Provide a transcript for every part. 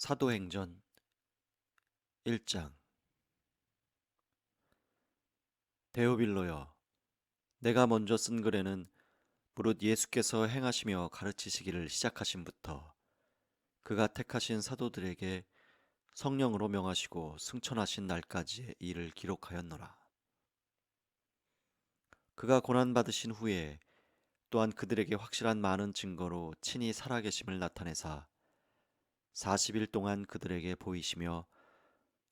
사도행전 1장. 데오빌로여, 내가 먼저 쓴 글에는 무릇 예수께서 행하시며 가르치시기를 시작하심부터 그가 택하신 사도들에게 성령으로 명하시고 승천하신 날까지의 일을 기록하였노라. 그가 고난받으신 후에 또한 그들에게 확실한 많은 증거로 친히 살아계심을 나타내사 40일 동안 그들에게 보이시며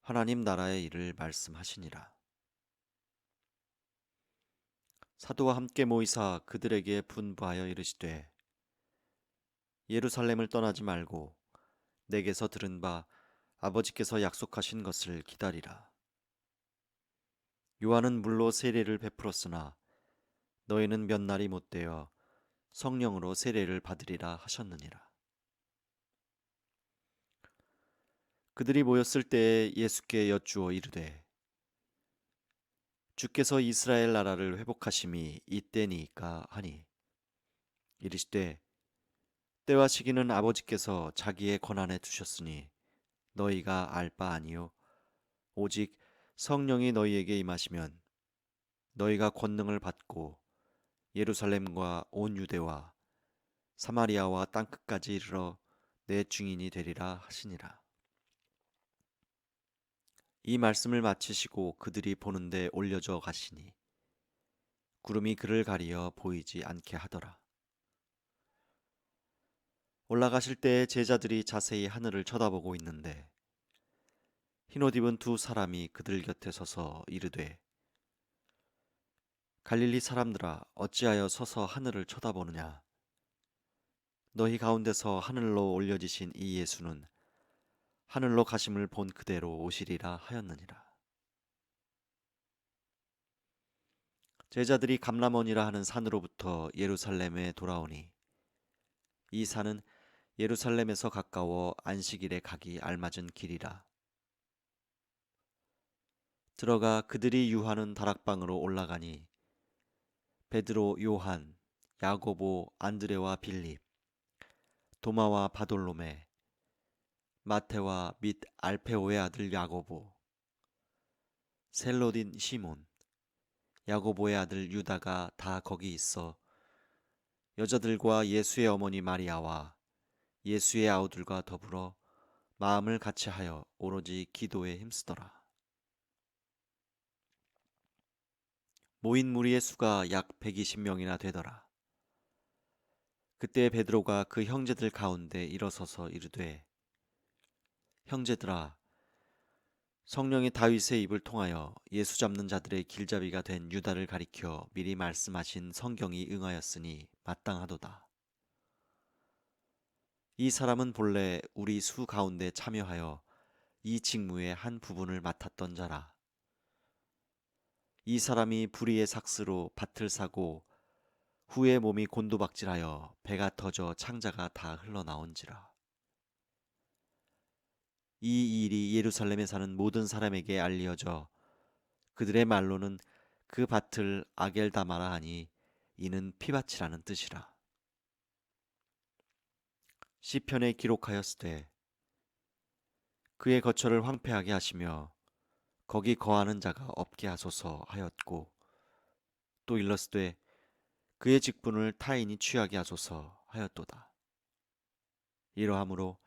하나님 나라의 일을 말씀하시니라. 사도와 함께 모이사 그들에게 분부하여 이르시되, 예루살렘을 떠나지 말고 내게서 들은 바 아버지께서 약속하신 것을 기다리라. 요한은 물로 세례를 베풀었으나 너희는 몇 날이 못되어 성령으로 세례를 받으리라 하셨느니라. 그들이 모였을 때에 예수께 여쭈어 이르되, 주께서 이스라엘 나라를 회복하심이 이때니이까 하니, 이르시되, 때와 시기는 아버지께서 자기의 권한에 두셨으니 너희가 알 바 아니요 오직 성령이 너희에게 임하시면 너희가 권능을 받고 예루살렘과 온 유대와 사마리아와 땅끝까지 이르러 내 증인이 되리라 하시니라. 이 말씀을 마치시고 그들이 보는데 올려져 가시니 구름이 그를 가리어 보이지 않게 하더라. 올라가실 때에 제자들이 자세히 하늘을 쳐다보고 있는데 흰옷 입은 두 사람이 그들 곁에 서서 이르되, 갈릴리 사람들아, 어찌하여 서서 하늘을 쳐다보느냐? 너희 가운데서 하늘로 올려지신 이 예수는 하늘로 가심을 본 그대로 오시리라 하였느니라. 제자들이 감람원이라 하는 산으로부터 예루살렘에 돌아오니 이 산은 예루살렘에서 가까워 안식일에 가기 알맞은 길이라. 들어가 그들이 유하는 다락방으로 올라가니 베드로, 요한, 야고보, 안드레와 빌립, 도마와 바돌로메, 마테와 및 알페오의 아들 야고보, 셀로딘 시몬, 야고보의 아들 유다가 다 거기 있어 여자들과 예수의 어머니 마리아와 예수의 아우들과 더불어 마음을 같이하여 오로지 기도에 힘쓰더라. 모인 무리의 수가 약 120명이나 되더라. 그때 베드로가 그 형제들 가운데 일어서서 이르되, 형제들아, 성령이 다윗의 입을 통하여 예수 잡는 자들의 길잡이가 된 유다를 가리켜 미리 말씀하신 성경이 응하였으니 마땅하도다. 이 사람은 본래 우리 수 가운데 참여하여 이 직무의 한 부분을 맡았던 자라. 이 사람이 불의의 삭스로 밭을 사고 후에 몸이 곤두박질하여 배가 터져 창자가 다 흘러나온지라. 이 일이 예루살렘에 사는 모든 사람에게 알리어져 그들의 말로는 그 밭을 아겔다마라 하니 이는 피밭이라는 뜻이라. 시편에 기록하였으되, 그의 거처를 황폐하게 하시며 거기 거하는 자가 없게 하소서 하였고, 또 일렀으되 그의 직분을 타인이 취하게 하소서 하였도다. 이러하므로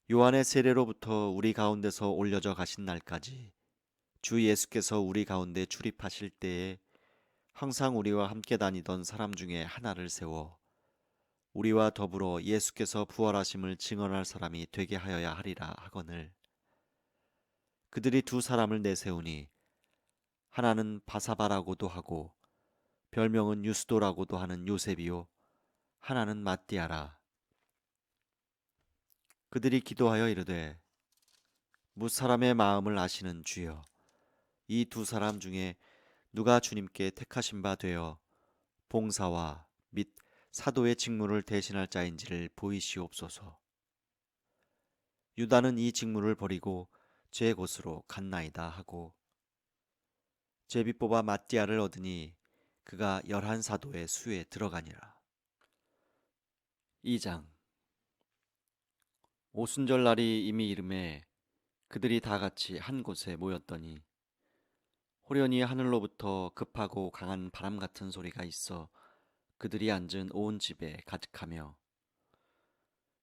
요한의 세례로부터 우리 가운데서 올려져 가신 날까지 주 예수께서 우리 가운데 출입하실 때에 항상 우리와 함께 다니던 사람 중에 하나를 세워 우리와 더불어 예수께서 부활하심을 증언할 사람이 되게 하여야 하리라 하거늘, 그들이 두 사람을 내세우니 하나는 바사바라고도 하고 별명은 유스도라고도 하는 요셉이요 하나는 마띠아라. 그들이 기도하여 이르되, 무사람의 마음을 아시는 주여, 이 두 사람 중에 누가 주님께 택하신 바 되어 봉사와 및 사도의 직무를 대신할 자인지를 보이시옵소서. 유다는 이 직무를 버리고 제 곳으로 갔나이다 하고 제비 뽑아 마띠아를 얻으니 그가 11사도의 수에 들어가니라. 2장. 오순절 날이 이미 이름에 그들이 다 같이 한 곳에 모였더니 호련히 하늘로부터 급하고 강한 바람 같은 소리가 있어 그들이 앉은 온 집에 가득하며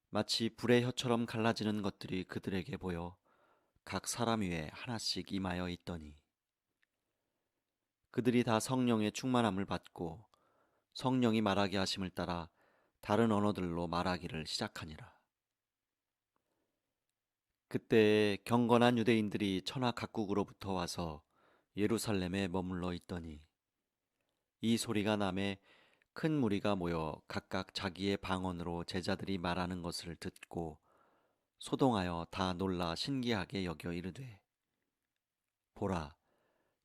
마치 불의 혀처럼 갈라지는 것들이 그들에게 보여 각 사람 위에 하나씩 임하여 있더니 그들이 다 성령의 충만함을 받고 성령이 말하게 하심을 따라 다른 언어들로 말하기를 시작하니라. 그때에 경건한 유대인들이 천하 각국으로부터 와서 예루살렘에 머물러 있더니 이 소리가 남에 큰 무리가 모여 각각 자기의 방언으로 제자들이 말하는 것을 듣고 소동하여 다 놀라 신기하게 여겨 이르되 보라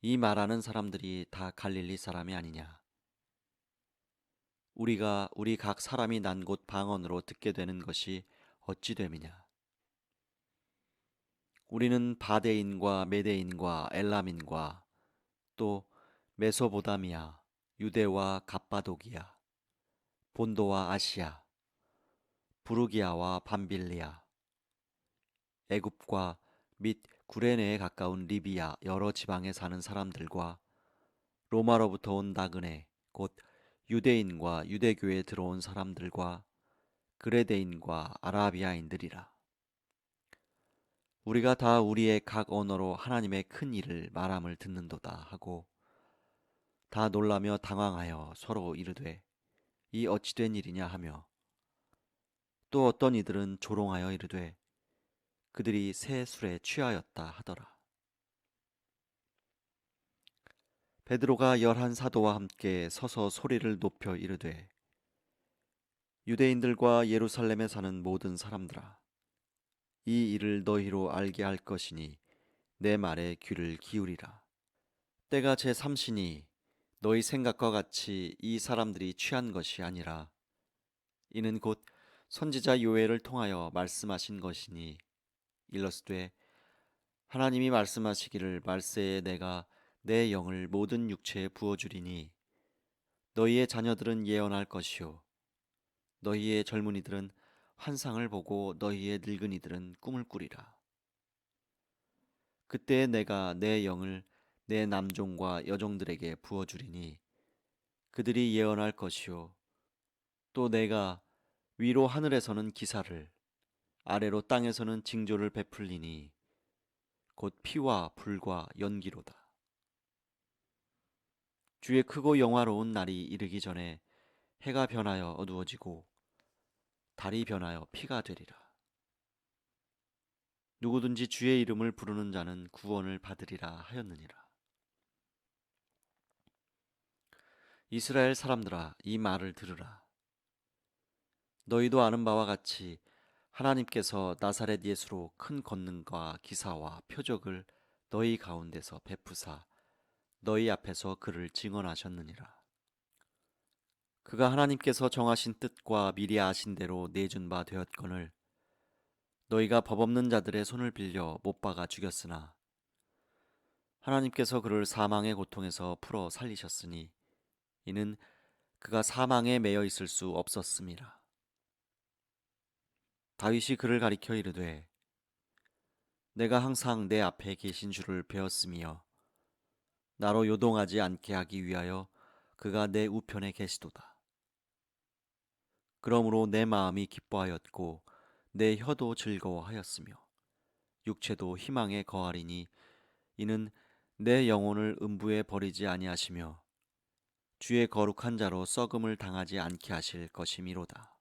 이 말하는 사람들이 다 갈릴리 사람이 아니냐 우리가 우리 각 사람이 난 곳 방언으로 듣게 되는 것이 어찌 됨이냐 우리는 바데인과 메데인과 엘람인과 또 메소보다미아 유대와 갑바도기아 본도와 아시아 부르기아와 밤빌리아 애굽과 및 구레네에 가까운 리비아 여러 지방에 사는 사람들과 로마로부터 온 나그네 곧 유대인과 유대교에 들어온 사람들과 그레데인과 아라비아인들이라. 우리가 다 우리의 각 언어로 하나님의 큰 일을 말함을 듣는도다 하고 다 놀라며 당황하여 서로 이르되 이 어찌 된 일이냐 하며 또 어떤 이들은 조롱하여 이르되 그들이 새 술에 취하였다 하더라. 베드로가 11 사도와 함께 서서 소리를 높여 이르되 유대인들과 예루살렘에 사는 모든 사람들아 이 일을 너희로 알게 할 것이니 내 말에 귀를 기울이라. 때가 제3시니 너희 생각과 같이 이 사람들이 취한 것이 아니라 이는 곧 선지자 요엘을 통하여 말씀하신 것이니 일러스되 하나님이 말씀하시기를 말세에 내가 내 영을 모든 육체에 부어주리니 너희의 자녀들은 예언할 것이요 너희의 젊은이들은 환상을 보고 너희의 늙은이들은 꿈을 꾸리라. 그때에 내가 내 영을 내 남종과 여종들에게 부어주리니 그들이 예언할 것이요 또 내가 위로 하늘에서는 기사를 아래로 땅에서는 징조를 베풀리니 곧 피와 불과 연기로다. 주의 크고 영화로운 날이 이르기 전에 해가 변하여 어두워지고 달이 변하여 피가 되리라. 누구든지 주의 이름을 부르는 자는 구원을 받으리라 하였느니라. 이스라엘 사람들아 이 말을 들으라. 너희도 아는 바와 같이 하나님께서 나사렛 예수로 큰 권능과 기사와 표적을 너희 가운데서 베푸사 너희 앞에서 그를 증언하셨느니라. 그가 하나님께서 정하신 뜻과 미리 아신 대로 내준 바 되었거늘 너희가 법 없는 자들의 손을 빌려 못 박아 죽였으나 하나님께서 그를 사망의 고통에서 풀어 살리셨으니 이는 그가 사망에 매여 있을 수 없었음이라. 다윗이 그를 가리켜 이르되 내가 항상 내 앞에 계신 줄을 배웠으며 나로 요동하지 않게 하기 위하여 그가 내 우편에 계시도다. 그러므로 내 마음이 기뻐하였고 내 혀도 즐거워하였으며 육체도 희망에 거하리니 이는 내 영혼을 음부에 버리지 아니하시며 주의 거룩한 자로 썩음을 당하지 않게 하실 것이미로다.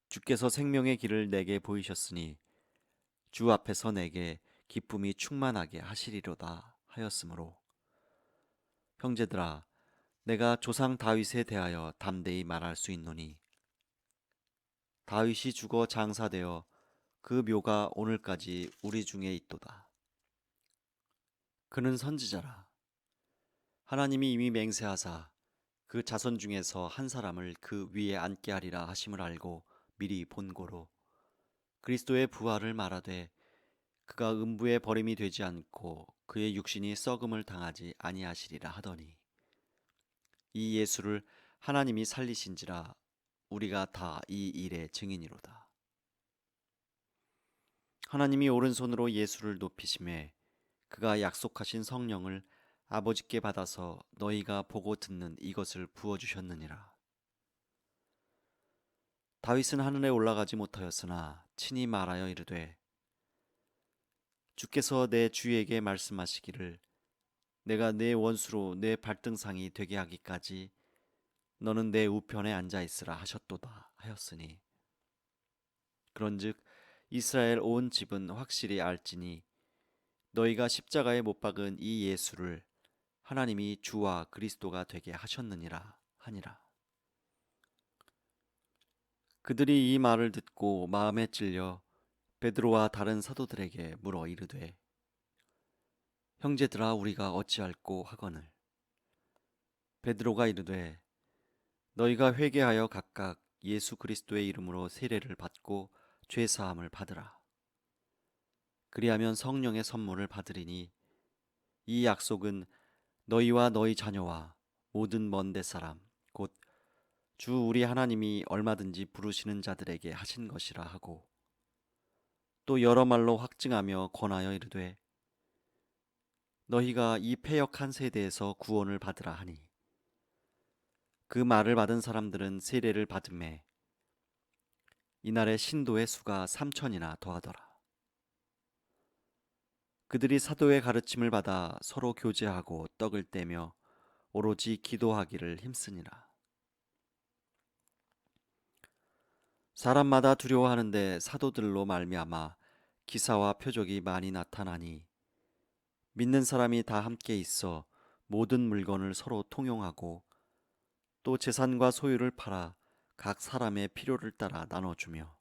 주께서 생명의 길을 내게 보이셨으니 주 앞에서 내게 기쁨이 충만하게 하시리로다 하였으므로 형제들아 내가 조상 다윗에 대하여 담대히 말할 수 있노니 다윗이 죽어 장사되어 그 묘가 오늘까지 우리 중에 있도다. 그는 선지자라. 하나님이 이미 맹세하사 그 자손 중에서 한 사람을 그 위에 앉게 하리라 하심을 알고 미리 본고로 그리스도의 부활을 말하되 그가 음부에 버림이 되지 않고 그의 육신이 썩음을 당하지 아니하시리라 하더니 이 예수를 하나님이 살리신지라 우리가 다 이 일의 증인이로다. 하나님이 오른손으로 예수를 높이심에 그가 약속하신 성령을 아버지께 받아서 너희가 보고 듣는 이것을 부어주셨느니라. 다윗은 하늘에 올라가지 못하였으나 친히 말하여 이르되 주께서 내 주에게 말씀하시기를 내가 내 원수로 내 발등상이 되게 하기까지 너는 내 우편에 앉아 있으라 하셨도다 하였으니 그런즉 이스라엘 온 집은 확실히 알지니 너희가 십자가에 못 박은 이 예수를 하나님이 주와 그리스도가 되게 하셨느니라 하니라. 그들이 이 말을 듣고 마음에 찔려 베드로와 다른 사도들에게 물어 이르되 형제들아 우리가 어찌할꼬 하거늘 베드로가 이르되 너희가 회개하여 각각 예수 그리스도의 이름으로 세례를 받고 죄 사함을 받으라. 그리하면 성령의 선물을 받으리니 이 약속은 너희와 너희 자녀와 모든 먼데 사람 곧 주 우리 하나님이 얼마든지 부르시는 자들에게 하신 것이라 하고 또 여러 말로 확증하며 권하여 이르되 너희가 이 패역한 세대에서 구원을 받으라 하니 그 말을 받은 사람들은 세례를 받음에 이날에 신도의 수가 3천이나 더하더라. 그들이 사도의 가르침을 받아 서로 교제하고 떡을 떼며 오로지 기도하기를 힘쓰니라. 사람마다 두려워하는데 사도들로 말미암아 기사와 표적이 많이 나타나니 믿는 사람이 다 함께 있어 모든 물건을 서로 통용하고 또 재산과 소유를 팔아 각 사람의 필요를 따라 나눠주며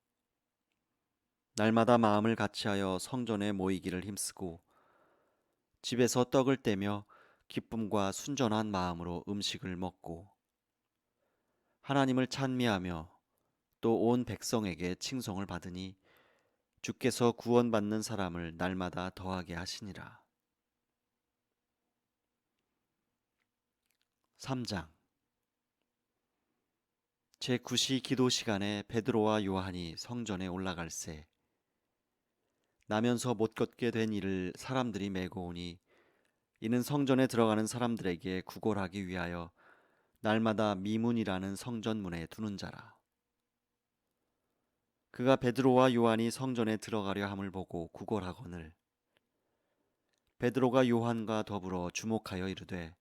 날마다 마음을 같이하여 성전에 모이기를 힘쓰고 집에서 떡을 떼며 기쁨과 순전한 마음으로 음식을 먹고 하나님을 찬미하며 또 온 백성에게 칭송을 받으니 주께서 구원받는 사람을 날마다 더하게 하시니라. 3장 제9시 기도 시간에 베드로와 요한이 성전에 올라갈새 나면서 못 걷게 된 이를 사람들이 메고 오니 이는 성전에 들어가는 사람들에게 구걸하기 위하여 날마다 미문이라는 성전문에 두는 자라. 그가 베드로와 요한이 성전에 들어가려 함을 보고 구걸하거늘 베드로가 요한과 더불어 주목하여 이르되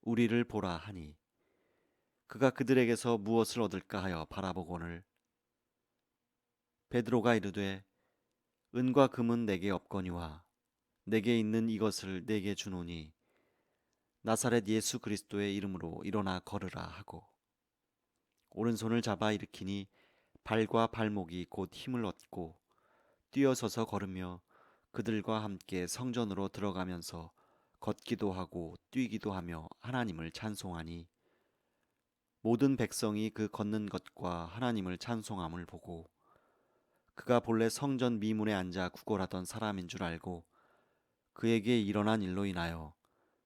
우리를 보라 하니 그가 그들에게서 무엇을 얻을까 하여 바라보거늘 베드로가 이르되 은과 금은 내게 없거니와 내게 있는 이것을 내게 주노니 나사렛 예수 그리스도의 이름으로 일어나 걸으라 하고 오른손을 잡아 일으키니 발과 발목이 곧 힘을 얻고 뛰어서서 걸으며 그들과 함께 성전으로 들어가면서 걷기도 하고 뛰기도 하며 하나님을 찬송하니 모든 백성이 그 걷는 것과 하나님을 찬송함을 보고 그가 본래 성전 미문에 앉아 구걸하던 사람인 줄 알고 그에게 일어난 일로 인하여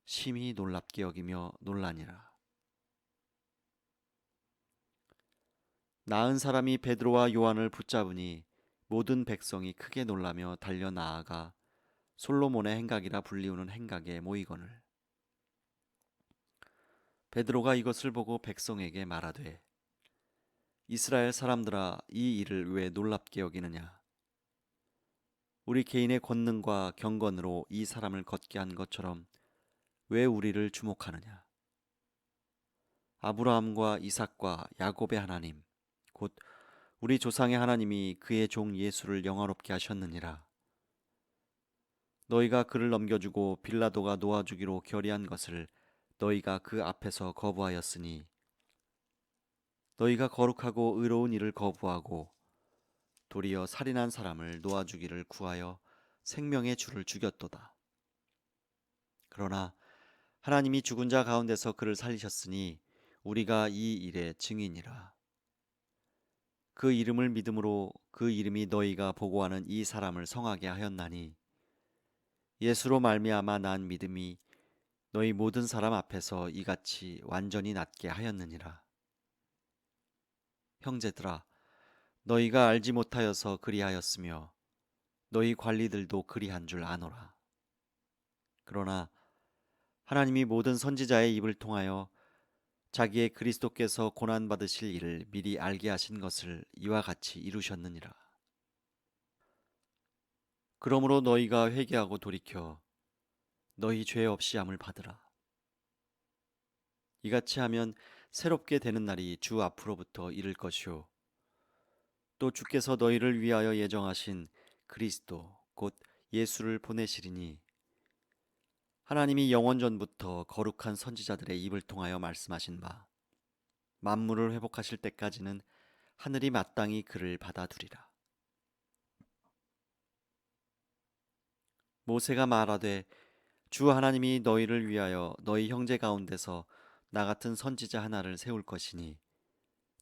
심히 놀랍게 여기며 놀라니라. 나은 사람이 베드로와 요한을 붙잡으니 모든 백성이 크게 놀라며 달려 나아가 솔로몬의 행각이라 불리우는 행각에 모이거늘 베드로가 이것을 보고 백성에게 말하되 이스라엘 사람들아 이 일을 왜 놀랍게 여기느냐 우리 개인의 권능과 경건으로 이 사람을 걷게 한 것처럼 왜 우리를 주목하느냐 아브라함과 이삭과 야곱의 하나님 곧 우리 조상의 하나님이 그의 종 예수를 영화롭게 하셨느니라 너희가 그를 넘겨주고 빌라도가 놓아주기로 결의한 것을 너희가 그 앞에서 거부하였으니 너희가 거룩하고 의로운 일을 거부하고 도리어 살인한 사람을 놓아주기를 구하여 생명의 주를 죽였도다. 그러나 하나님이 죽은 자 가운데서 그를 살리셨으니 우리가 이 일의 증인이라. 그 이름을 믿음으로 그 이름이 너희가 보고하는 이 사람을 성하게 하였나니 예수로 말미암아 난 믿음이 너희 모든 사람 앞에서 이같이 완전히 낫게 하였느니라. 형제들아 너희가 알지 못하여서 그리하였으며 너희 관리들도 그리한 줄 아노라. 그러나 하나님이 모든 선지자의 입을 통하여 자기의 그리스도께서 고난 받으실 일을 미리 알게 하신 것을 이와 같이 이루셨느니라. 그러므로 너희가 회개하고 돌이켜 너희 죄 없이 함을 받으라. 이같이 하면 새롭게 되는 날이 주 앞으로부터 이를 것이요 또 주께서 너희를 위하여 예정하신 그리스도 곧 예수를 보내시리니 하나님이 영원 전부터 거룩한 선지자들의 입을 통하여 말씀하신 바 만물을 회복하실 때까지는 하늘이 마땅히 그를 받아두리라. 모세가 말하되 주 하나님이 너희를 위하여 너희 형제 가운데서 나 같은 선지자 하나를 세울 것이니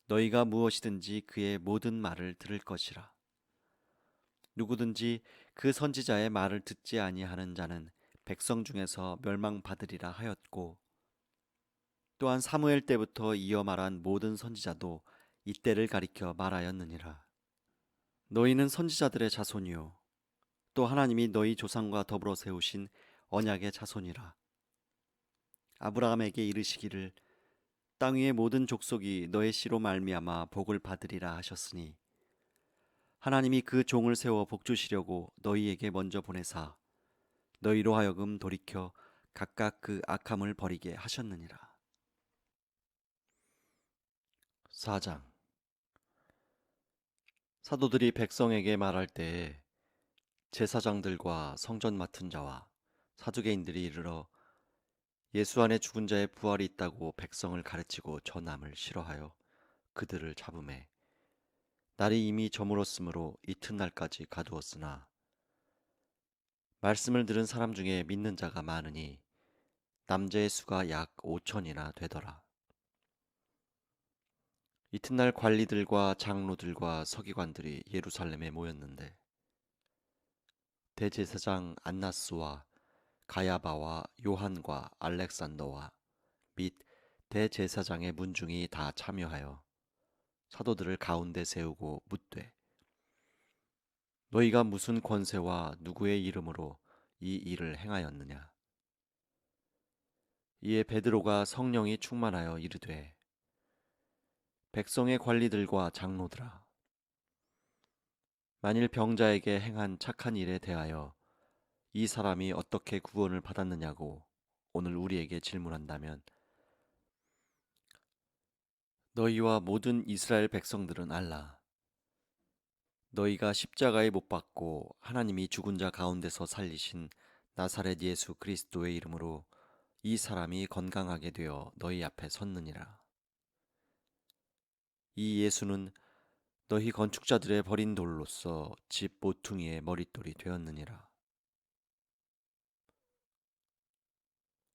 너희가 무엇이든지 그의 모든 말을 들을 것이라. 누구든지 그 선지자의 말을 듣지 아니하는 자는 백성 중에서 멸망받으리라 하였고 또한 사무엘 때부터 이어 말한 모든 선지자도 이때를 가리켜 말하였느니라. 너희는 선지자들의 자손이요 또 하나님이 너희 조상과 더불어 세우신 언약의 자손이라. 아브라함에게 이르시기를 땅 위의 모든 족속이 너의 씨로 말미암아 복을 받으리라 하셨으니 하나님이 그 종을 세워 복주시려고 너희에게 먼저 보내사 너희로 하여금 돌이켜 각각 그 악함을 버리게 하셨느니라. 4장. 사도들이 백성에게 말할 때에 제사장들과 성전 맡은 자와 사두개인들이 이르러 예수 안에 죽은 자의 부활이 있다고 백성을 가르치고 전함을 싫어하여 그들을 잡음에 날이 이미 저물었으므로 이튿날까지 가두었으나 말씀을 들은 사람 중에 믿는 자가 많으니 남자의 수가 약 5천이나 되더라. 이튿날 관리들과 장로들과 서기관들이 예루살렘에 모였는데 대제사장 안나스와 가야바와 요한과 알렉산더와 및 대제사장의 문중이 다 참여하여 사도들을 가운데 세우고 묻되 너희가 무슨 권세와 누구의 이름으로 이 일을 행하였느냐. 이에 베드로가 성령이 충만하여 이르되 백성의 관리들과 장로들아 만일 병자에게 행한 착한 일에 대하여 이 사람이 어떻게 구원을 받았느냐고 오늘 우리에게 질문한다면 너희와 모든 이스라엘 백성들은 알라. 너희가 십자가에 못 박고 하나님이 죽은 자 가운데서 살리신 나사렛 예수 그리스도의 이름으로 이 사람이 건강하게 되어 너희 앞에 섰느니라. 이 예수는 너희 건축자들의 버린 돌로서 집 모퉁이의 머릿돌이 되었느니라.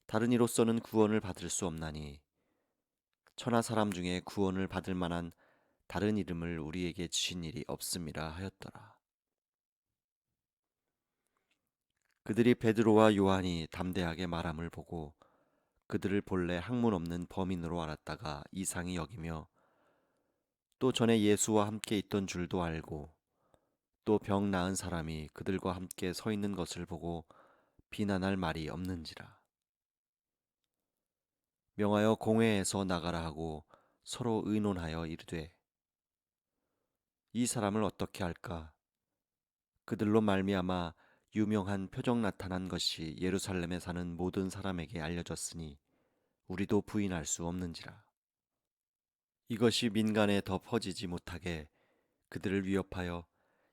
다른 이로서는 구원을 받을 수 없나니 천하 사람 중에 구원을 받을 만한 다른 이름을 우리에게 주신 일이 없음이라 하였더라. 그들이 베드로와 요한이 담대하게 말함을 보고 그들을 본래 학문 없는 범인으로 알았다가 이상히 여기며 또 전에 예수와 함께 있던 줄도 알고 또 병 나은 사람이 그들과 함께 서 있는 것을 보고 비난할 말이 없는지라. 명하여 공회에서 나가라 하고 서로 의논하여 이르되 이 사람을 어떻게 할까? 그들로 말미암아 유명한 표적 나타난 것이 예루살렘에 사는 모든 사람에게 알려졌으니 우리도 부인할 수 없는지라. 이것이 민간에 더 퍼지지 못하게 그들을 위협하여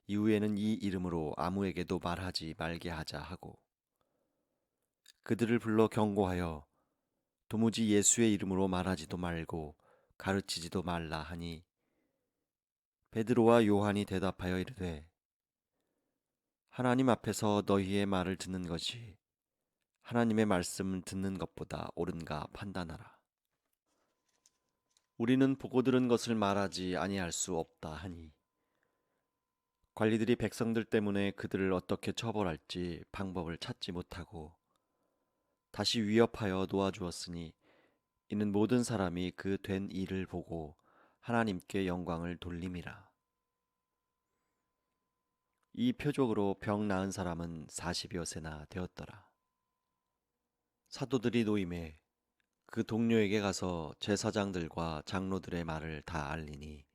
이후에는 이 이름으로 아무에게도 말하지 말게 하자 하고 그들을 불러 경고하여 도무지 예수의 이름으로 말하지도 말고 가르치지도 말라 하니 베드로와 요한이 대답하여 이르되 하나님 앞에서 너희의 말을 듣는 것이 하나님의 말씀을 듣는 것보다 옳은가 판단하라. 우리는 보고 들은 것을 말하지 아니할 수 없다 하니 관리들이 백성들 때문에 그들을 어떻게 처벌할지 방법을 찾지 못하고 다시 위협하여 놓아주었으니 이는 모든 사람이 그 된 일을 보고 하나님께 영광을 돌림이라. 이 표적으로 병 나은 사람은 40여 세나 되었더라. 사도들이 노임에 그 동료에게 가서 제사장들과 장로들의 말을 다 알리니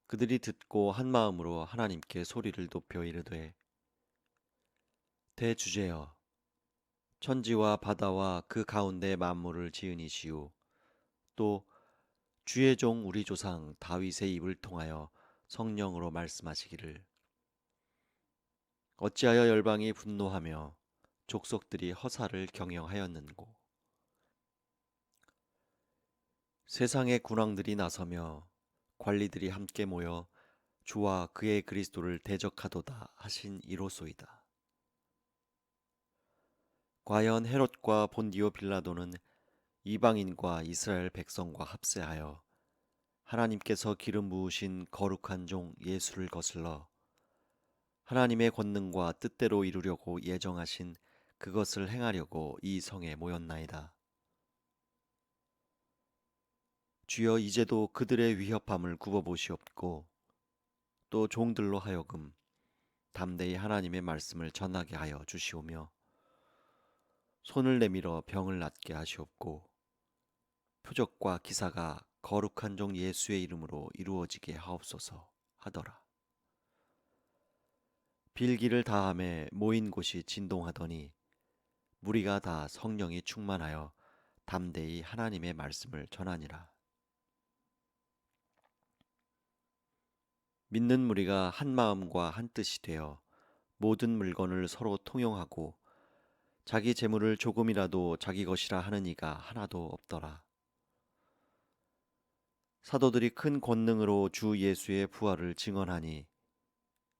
그들이 듣고 한 마음으로 하나님께 소리를 높여 이르되 대주제여 천지와 바다와 그 가운데 만물을 지으니시오 또 주의 종 우리 조상 다윗의 입을 통하여 성령으로 말씀하시기를 어찌하여 열방이 분노하며 족속들이 허사를 경영하였는고 세상의 군왕들이 나서며 관리들이 함께 모여 주와 그의 그리스도를 대적하도다 하신 이로소이다. 과연 헤롯과 본디오 빌라도는 이방인과 이스라엘 백성과 합세하여 하나님께서 기름 부으신 거룩한 종 예수를 거슬러 하나님의 권능과 뜻대로 이루려고 예정하신 그것을 행하려고 이 성에 모였나이다. 주여 이제도 그들의 위협함을 굽어보시옵고 또 종들로 하여금 담대히 하나님의 말씀을 전하게 하여 주시오며 손을 내밀어 병을 낫게 하시옵고 표적과 기사가 거룩한 종 예수의 이름으로 이루어지게 하옵소서 하더라. 빌기를 다함에 모인 곳이 진동하더니 무리가 다 성령이 충만하여 담대히 하나님의 말씀을 전하니라. 믿는 무리가 한 마음과 한 뜻이 되어 모든 물건을 서로 통용하고 자기 재물을 조금이라도 자기 것이라 하는 이가 하나도 없더라. 사도들이 큰 권능으로 주 예수의 부활을 증언하니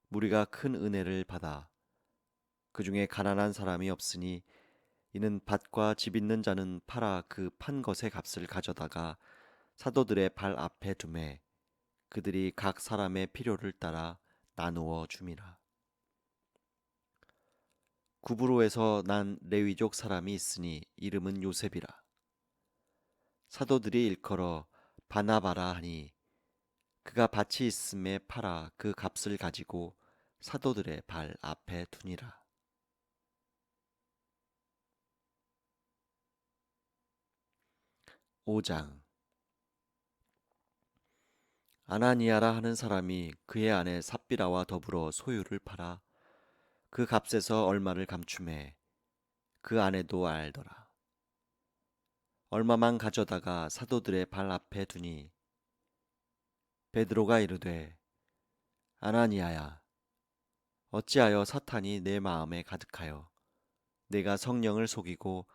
무리가 큰 은혜를 받아 그 중에 가난한 사람이 없으니 이는 밭과 집 있는 자는 팔아 그 판 것의 값을 가져다가 사도들의 발 앞에 두매 그들이 각 사람의 필요를 따라 나누어 줌이라. 구브로에서 난 레위족 사람이 있으니 이름은 요셉이라. 사도들이 일컬어 바나바라 하니 그가 밭이 있음에 팔아 그 값을 가지고 사도들의 발 앞에 두니라. 5장. 아나니아라 하는 사람이 그의 아내 삽비라와 더불어 소유를 팔아 그 값에서 얼마를 감추매 그 아내도 알더라. 얼마만 가져다가 사도들의 발 앞에 두니 베드로가 이르되 아나니아야 어찌하여 사탄이 내 마음에 가득하여 내가 성령을 속이고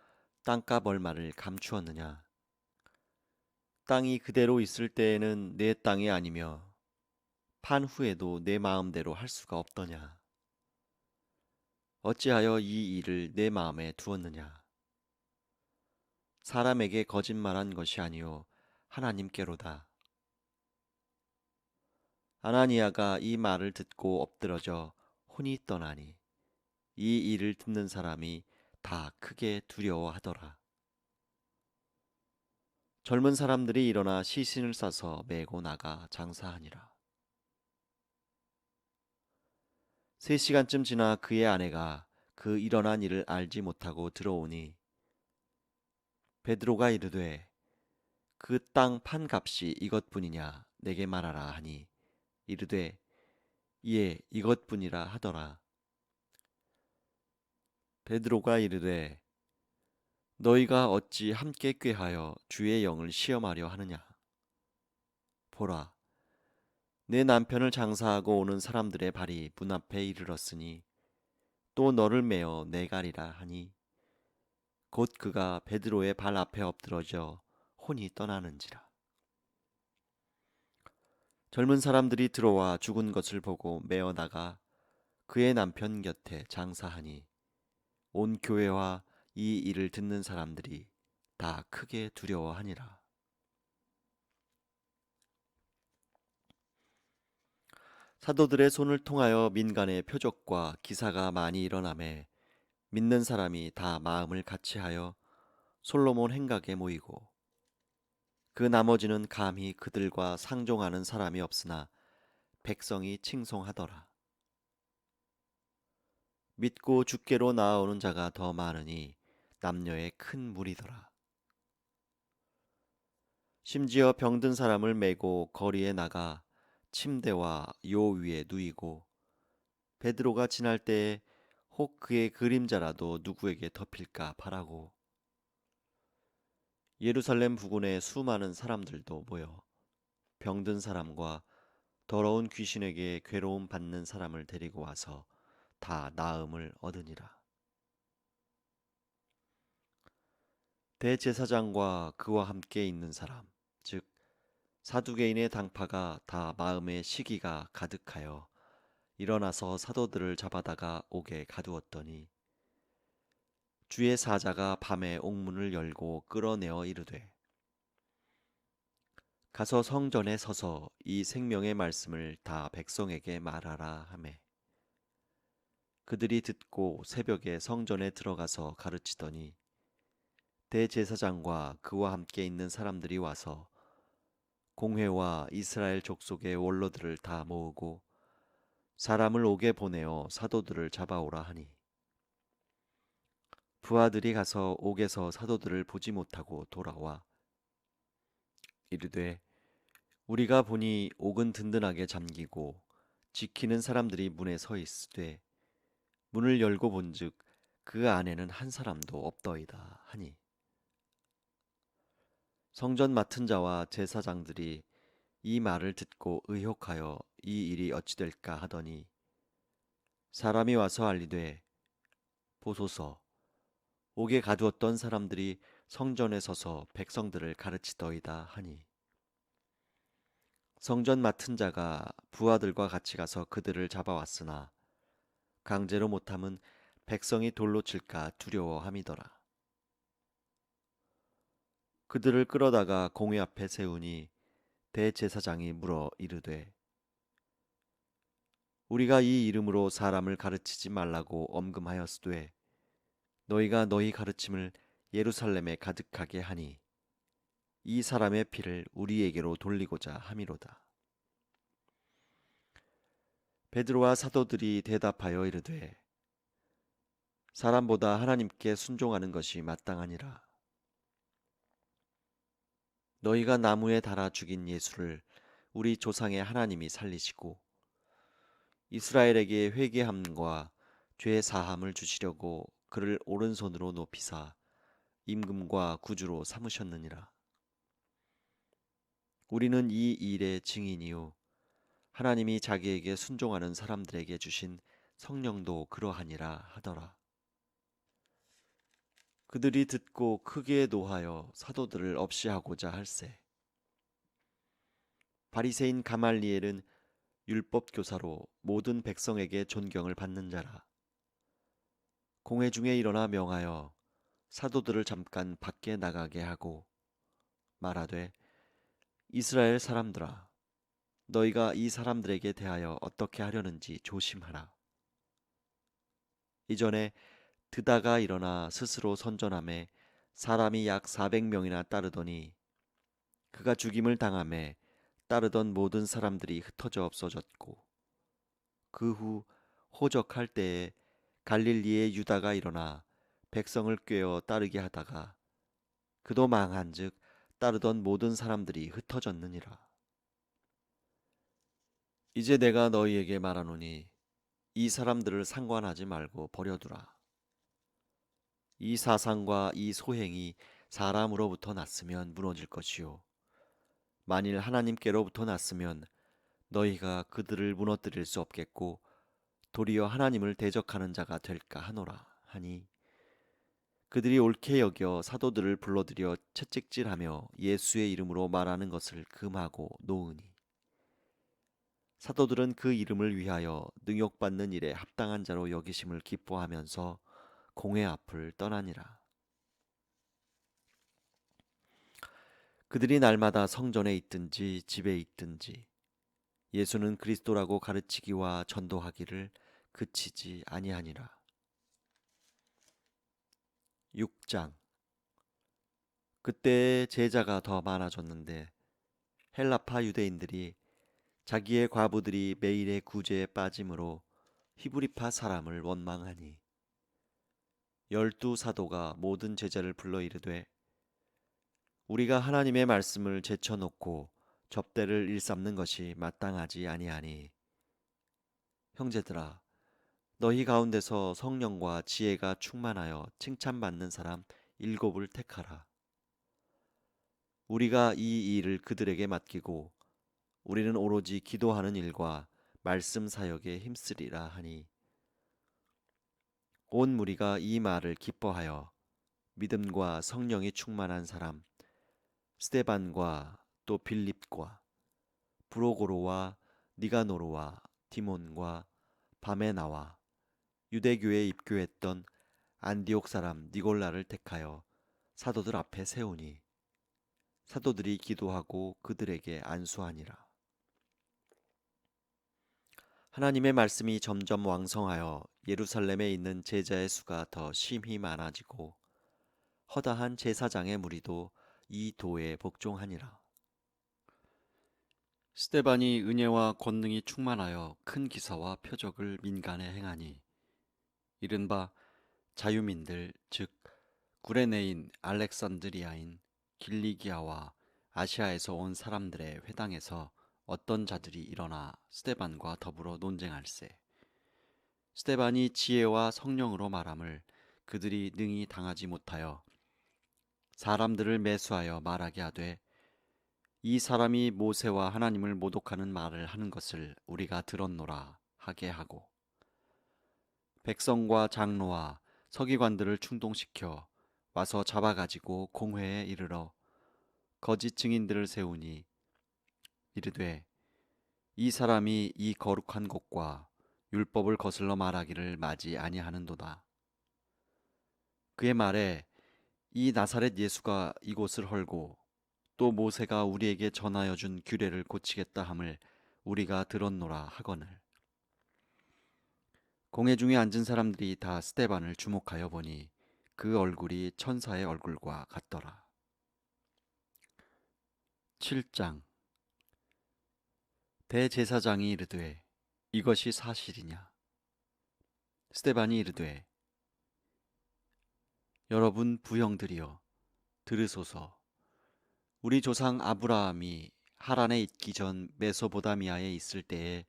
땅값 얼마를 감추었느냐. 땅이 그대로 있을 때에는 내 땅이 아니며 판 후에도 내 마음대로 할 수가 없더냐. 어찌하여 이 일을 내 마음에 두었느냐. 사람에게 거짓말한 것이 아니요 하나님께로다. 아나니아가 이 말을 듣고 엎드러져 혼이 떠나니 이 일을 듣는 사람이 다 크게 두려워하더라. 젊은 사람들이 일어나 시신을 싸서 메고 나가 장사하니라. 3시간쯤 지나 그의 아내가 그 일어난 일을 알지 못하고 들어오니 베드로가 이르되 그 땅 판 값이 이것뿐이냐 내게 말하라 하니 이르되 예 이것뿐이라 하더라. 베드로가 이르되 너희가 어찌 함께 꾀하여 주의 영을 시험하려 하느냐. 보라 내 남편을 장사하고 오는 사람들의 발이 문 앞에 이르렀으니 또 너를 메어 내가리라 하니 곧 그가 베드로의 발 앞에 엎드러져 혼이 떠나는지라. 젊은 사람들이 들어와 죽은 것을 보고 메어 나가 그의 남편 곁에 장사하니 온 교회와 이 일을 듣는 사람들이 다 크게 두려워하니라. 사도들의 손을 통하여 민간의 표적과 기사가 많이 일어나매 믿는 사람이 다 마음을 같이하여 솔로몬 행각에 모이고 그 나머지는 감히 그들과 상종하는 사람이 없으나 백성이 칭송하더라. 믿고 주께로 나아오는 자가 더 많으니 남녀의 큰 무리더라. 심지어 병든 사람을 메고 거리에 나가 침대와 요 위에 누이고 베드로가 지날 때에 혹 그의 그림자라도 누구에게 덮일까 바라고. 예루살렘 부근에 수많은 사람들도 모여 병든 사람과 더러운 귀신에게 괴로움 받는 사람을 데리고 와서 다 나음을 얻으니라. 대제사장과 그와 함께 있는 사람, 즉 사두개인의 당파가 다 마음에 시기가 가득하여 일어나서 사도들을 잡아다가 옥에 가두었더니 주의 사자가 밤에 옥문을 열고 끌어내어 이르되 가서 성전에 서서 이 생명의 말씀을 다 백성에게 말하라 하매 그들이 듣고 새벽에 성전에 들어가서 가르치더니 대제사장과 그와 함께 있는 사람들이 와서 공회와 이스라엘 족속의 원로들을 다 모으고 사람을 옥에 보내어 사도들을 잡아오라 하니 부하들이 가서 옥에서 사도들을 보지 못하고 돌아와 이르되 우리가 보니 옥은 든든하게 잠기고 지키는 사람들이 문에 서 있으되 문을 열고 본즉 그 안에는 한 사람도 없더이다 하니 성전 맡은 자와 제사장들이 이 말을 듣고 의혹하여 이 일이 어찌 될까 하더니 사람이 와서 알리되 보소서 옥에 가두었던 사람들이 성전에 서서 백성들을 가르치더이다 하니 성전 맡은 자가 부하들과 같이 가서 그들을 잡아왔으나 강제로 못함은 백성이 돌로 칠까 두려워함이더라. 그들을 끌어다가 공회 앞에 세우니 대제사장이 물어 이르되 우리가 이 이름으로 사람을 가르치지 말라고 엄금하였으되 너희가 너희 가르침을 예루살렘에 가득하게 하니 이 사람의 피를 우리에게로 돌리고자 함이로다. 베드로와 사도들이 대답하여 이르되 사람보다 하나님께 순종하는 것이 마땅하니라. 너희가 나무에 달아 죽인 예수를 우리 조상의 하나님이 살리시고 이스라엘에게 회개함과 죄 사함을 주시려고 그를 오른손으로 높이사 임금과 구주로 삼으셨느니라. 우리는 이 일의 증인이요 하나님이 자기에게 순종하는 사람들에게 주신 성령도 그러하니라 하더라. 그들이 듣고 크게 노하여 사도들을 없이 하고자 할세. 바리새인 가말리엘은 율법 교사로 모든 백성에게 존경을 받는 자라. 공회 중에 일어나 명하여 사도들을 잠깐 밖에 나가게 하고 말하되 이스라엘 사람들아 너희가 이 사람들에게 대하여 어떻게 하려는지 조심하라. 이전에 드다가 일어나 스스로 선전함에 사람이 약 400명이나 따르더니 그가 죽임을 당함에 따르던 모든 사람들이 흩어져 없어졌고 그 후 호적할 때에 갈릴리의 유다가 일어나 백성을 꾀어 따르게 하다가 그도 망한즉 따르던 모든 사람들이 흩어졌느니라. 이제 내가 너희에게 말하노니 이 사람들을 상관하지 말고 버려두라. 이 사상과 이 소행이 사람으로부터 났으면 무너질 것이요 만일 하나님께로부터 났으면 너희가 그들을 무너뜨릴 수 없겠고 도리어 하나님을 대적하는 자가 될까 하노라 하니 그들이 옳게 여겨 사도들을 불러들여 채찍질하며 예수의 이름으로 말하는 것을 금하고 놓으니 사도들은 그 이름을 위하여 능욕받는 일에 합당한 자로 여기심을 기뻐하면서 공회 앞을 떠나니라. 그들이 날마다 성전에 있든지 집에 있든지 예수는 그리스도라고 가르치기와 전도하기를 그치지 아니하니라. 6장. 그때 제자가 더 많아졌는데 헬라파 유대인들이 자기의 과부들이 매일의 구제에 빠짐으로 히브리파 사람을 원망하니. 12 사도가 모든 제자를 불러 이르되 우리가 하나님의 말씀을 제쳐놓고 접대를 일삼는 것이 마땅하지 아니하니. 형제들아, 너희 가운데서 성령과 지혜가 충만하여 칭찬받는 사람 7을 택하라. 우리가 이 일을 그들에게 맡기고 우리는 오로지 기도하는 일과 말씀 사역에 힘쓰리라 하니. 온 무리가 이 말을 기뻐하여 믿음과 성령이 충만한 사람 스데반과 또 빌립과 브로고로와 니가노로와 디몬과 바메나와 유대교에 입교했던 안디옥 사람 니골라를 택하여 사도들 앞에 세우니 사도들이 기도하고 그들에게 안수하니라. 하나님의 말씀이 점점 왕성하여 예루살렘에 있는 제자의 수가 더 심히 많아지고 허다한 제사장의 무리도 이 도에 복종하니라. 스데반이 은혜와 권능이 충만하여 큰 기사와 표적을 민간에 행하니 이른바 자유민들 즉 구레네인 알렉산드리아인 길리기아와 아시아에서 온 사람들의 회당에서 어떤 자들이 일어나 스데반과 더불어 논쟁할세. 스데반이 지혜와 성령으로 말함을 그들이 능히 당하지 못하여 사람들을 매수하여 말하게 하되 이 사람이 모세와 하나님을 모독하는 말을 하는 것을 우리가 들었노라 하게 하고 백성과 장로와 서기관들을 충동시켜 와서 잡아가지고 공회에 이르러 거짓 증인들을 세우니 이르되 이 사람이 이 거룩한 곳과 율법을 거슬러 말하기를 마지 아니하는도다. 그의 말에 이 나사렛 예수가 이곳을 헐고 또 모세가 우리에게 전하여 준 규례를 고치겠다 함을 우리가 들었노라 하거늘. 공회 중에 앉은 사람들이 다 스데반을 주목하여 보니 그 얼굴이 천사의 얼굴과 같더라. 7장. 대제사장이 이르되 이것이 사실이냐? 스데반이 이르되 여러분 부형들이여 들으소서. 우리 조상 아브라함이 하란에 있기 전 메소보다미아에 있을 때에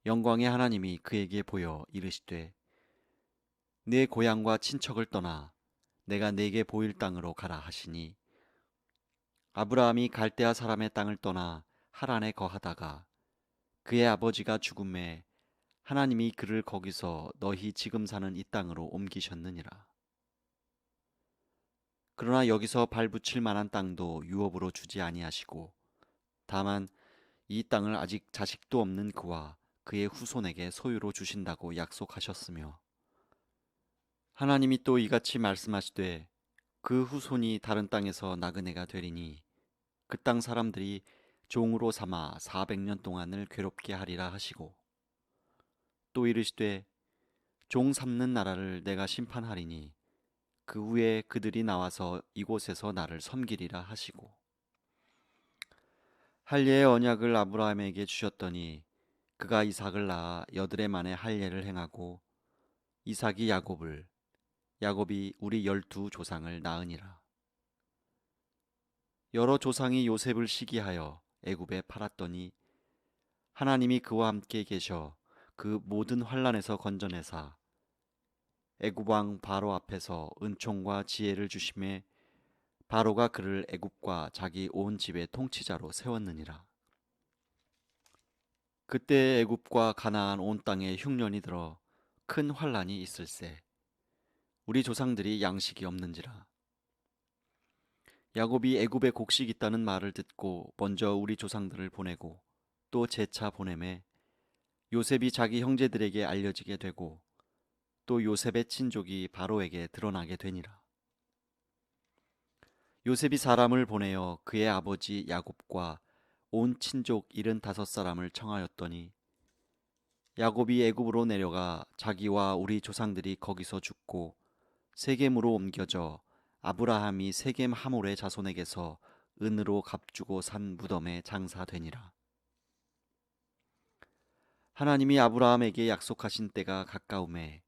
영광의 하나님이 그에게 보여 이르시되 네 고향과 친척을 떠나 내가 네게 보일 땅으로 가라 하시니 아브라함이 갈대아 사람의 땅을 떠나 하란에 거하다가 그의 아버지가 죽음에 하나님이 그를 거기서 너희 지금 사는 이 땅으로 옮기셨느니라. 그러나 여기서 발붙일 만한 땅도 유업으로 주지 아니하시고 다만 이 땅을 아직 자식도 없는 그와 그의 후손에게 소유로 주신다고 약속하셨으며 하나님이 또 이같이 말씀하시되 그 후손이 다른 땅에서 나그네가 되리니 그 땅 사람들이 종으로 삼아 400년 동안을 괴롭게 하리라 하시고 또 이르시되 종 삼는 나라를 내가 심판하리니 그 후에 그들이 나와서 이곳에서 나를 섬기리라 하시고 할례의 언약을 아브라함에게 주셨더니 그가 이삭을 낳아 8해 만에 할례를 행하고 이삭이 야곱을 야곱이 우리 12조상을 낳으니라. 여러 조상이 요셉을 시기하여 애굽에 팔았더니 하나님이 그와 함께 계셔 그 모든 환난에서 건져내사 애굽 왕 바로 앞에서 은총과 지혜를 주심에 바로가 그를 애굽과 자기 온 집의 통치자로 세웠느니라. 그때 애굽과 가나안 온 땅에 흉년이 들어 큰 환난이 있을세. 우리 조상들이 양식이 없는지라. 야곱이 애굽에 곡식 있다는 말을 듣고 먼저 우리 조상들을 보내고 또 재차 보내매 요셉이 자기 형제들에게 알려지게 되고 또 요셉의 친족이 바로에게 드러나게 되니라. 요셉이 사람을 보내어 그의 아버지 야곱과 온 친족 75사람을 청하였더니 야곱이 애굽으로 내려가 자기와 우리 조상들이 거기서 죽고 세겜으로 옮겨져 아브라함이 세겜 하몰의 자손에게서 은으로 값주고 산 무덤에 장사되니라. 하나님이 아브라함에게 약속하신 때가 가까움에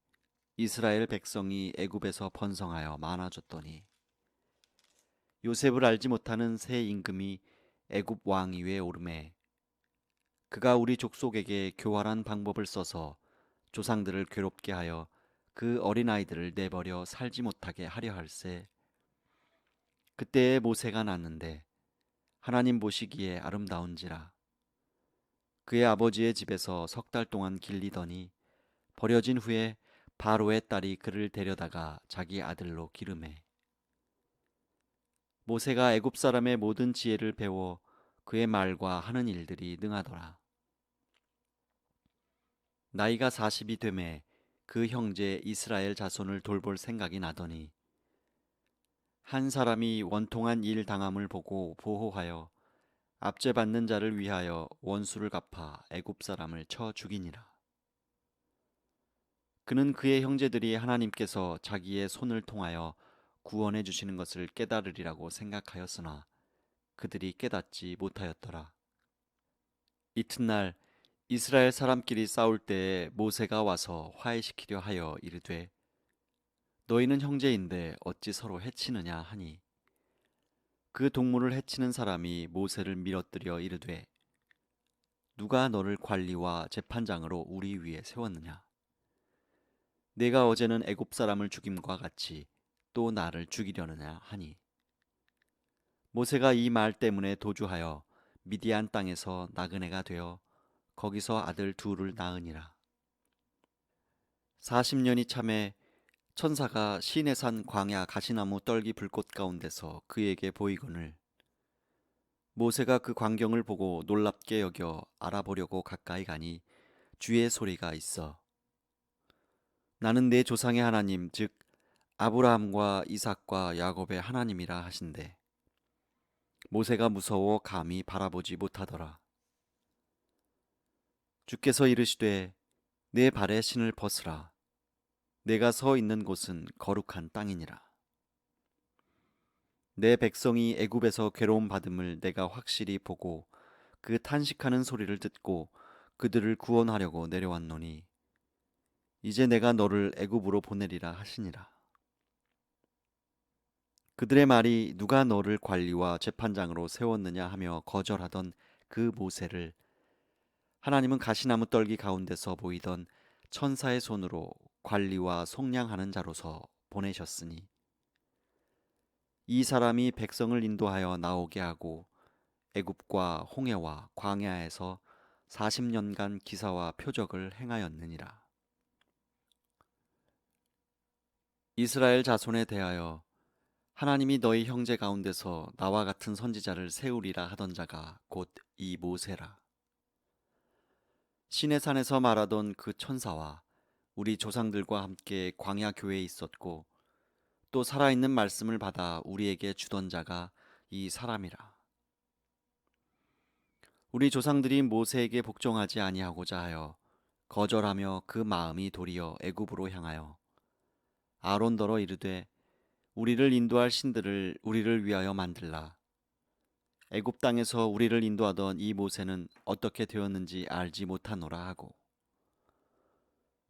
이스라엘 백성이 애굽에서 번성하여 많아졌더니 요셉을 알지 못하는 새 임금이 애굽 왕 위에 오르매 그가 우리 족속에게 교활한 방법을 써서 조상들을 괴롭게 하여 그 어린아이들을 내버려 살지 못하게 하려 할세. 그때에 모세가 낳는데 하나님 보시기에 아름다운지라. 그의 아버지의 집에서 석 달 동안 길리더니 버려진 후에 바로의 딸이 그를 데려다가 자기 아들로 기르매. 모세가 애굽 사람의 모든 지혜를 배워 그의 말과 하는 일들이 능하더라. 나이가 40이 되매 그 형제 이스라엘 자손을 돌볼 생각이 나더니 한 사람이 원통한 일 당함을 보고 보호하여 압제받는 자를 위하여 원수를 갚아 애굽 사람을 쳐 죽이니라. 그는 그의 형제들이 하나님께서 자기의 손을 통하여 구원해 주시는 것을 깨달으리라고 생각하였으나 그들이 깨닫지 못하였더라. 이튿날 이스라엘 사람끼리 싸울 때에 모세가 와서 화해시키려 하여 이르되 너희는 형제인데 어찌 서로 해치느냐 하니 그 동물을 해치는 사람이 모세를 밀어뜨려 이르되 누가 너를 관리와 재판장으로 우리 위에 세웠느냐 내가 어제는 애굽 사람을 죽임과 같이 또 나를 죽이려느냐 하니 모세가 이 말 때문에 도주하여 미디안 땅에서 나그네가 되어 거기서 아들 둘을 낳으니라. 40년이 참에 천사가 시내산 광야 가시나무 떨기 불꽃 가운데서 그에게 보이거늘 모세가 그 광경을 보고 놀랍게 여겨 알아보려고 가까이 가니 주의 소리가 있어 나는 내 조상의 하나님 즉 아브라함과 이삭과 야곱의 하나님이라 하신대 모세가 무서워 감히 바라보지 못하더라. 주께서 이르시되 내 발에 신을 벗으라 내가 서 있는 곳은 거룩한 땅이니라. 내 백성이 애굽에서 괴로움 받음을 내가 확실히 보고 그 탄식하는 소리를 듣고 그들을 구원하려고 내려왔노니 이제 내가 너를 애굽으로 보내리라 하시니라. 그들의 말이 누가 너를 관리와 재판장으로 세웠느냐 하며 거절하던 그 모세를 하나님은 가시나무 떨기 가운데서 보이던 천사의 손으로 관리와 속량하는 자로서 보내셨으니 이 사람이 백성을 인도하여 나오게 하고 애굽과 홍해와 광야에서 40년간 기사와 표적을 행하였느니라. 이스라엘 자손에 대하여 하나님이 너희 형제 가운데서 나와 같은 선지자를 세우리라 하던 자가 곧 이 모세라. 시내산에서 말하던 그 천사와 우리 조상들과 함께 광야 교회에 있었고 또 살아있는 말씀을 받아 우리에게 주던 자가 이 사람이라. 우리 조상들이 모세에게 복종하지 아니하고자 하여 거절하며 그 마음이 도리어 애굽으로 향하여 아론더러 이르되 우리를 인도할 신들을 우리를 위하여 만들라. 애굽 땅에서 우리를 인도하던 이 모세는 어떻게 되었는지 알지 못하노라 하고